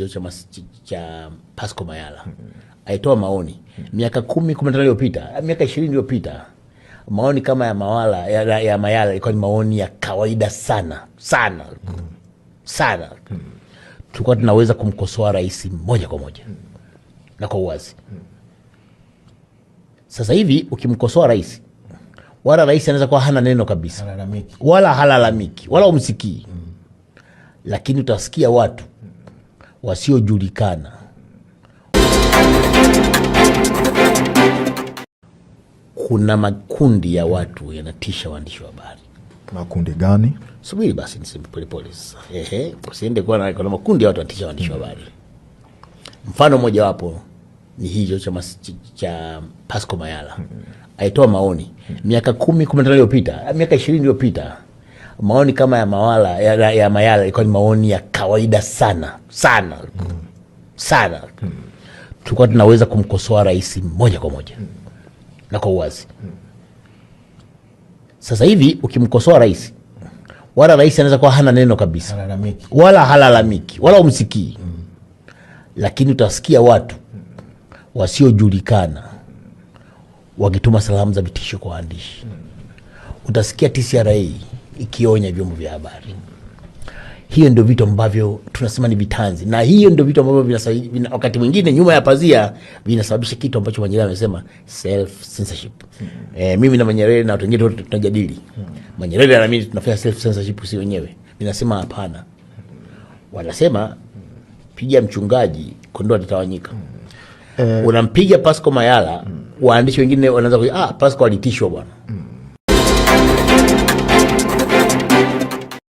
Chama cha Pasco Mayala aitoa maoni miaka 10-15 iliyopita, miaka 20 iliyopita. Maoni kama ya Mayala ilikuwa ni maoni ya kawaida sana sana. Tulikuwa tunaweza kumkosoa rais moja kwa moja na kwa uwazi. Sasa hivi ukimkosoa rais, wala rais anaweza kuwa hana neno kabisa, wala halalamiki wala umsikii, lakini utasikia watu wasiojulikana kuna makundi ya watu yanatisha waandishi wa habari. Makundi gani? Subiri basi niseme polepole sasa. Usiende kwa kuna makundi ya watu yanatisha waandishi wa habari. Mfano mmoja wapo ni hicho chama cha Pasco Mayala. Aitoa maoni miaka 10-15 iliyopita, miaka 20 iliyopita. Maoni kama ya Mayala ilikuwa ni maoni ya kawaida sana. Tulikuwa tunaweza kumkosoa rais moja kwa moja na kwa uwazi. Sasa hivi ukimkosoa rais, wala rais anaweza kuwa hana neno kabisa, wala halalamiki wala umsikii, lakini utasikia watu wasiojulikana wakituma salamu za vitisho kwa waandishi. Utasikia TCRA ikionya vyombo vya habari. Hiyo ndio vitu ambavyo tunasema ni vitanzi, na hiyo ndio vitu ambavyo wakati mwingine nyuma ya pazia vinasababisha kitu ambacho Manyerere amesema self censorship. Mimi na Manyerere na watu wengine tunajadili. Manyerere anaamini tunafanya self censorship si wenyewe. Mimi nasema hapana. Wanasema piga mchungaji kondoo atatawanyika. Unampiga Pasco Mayala, waandishi wengine wanaanza Pasco alitishwa bwana.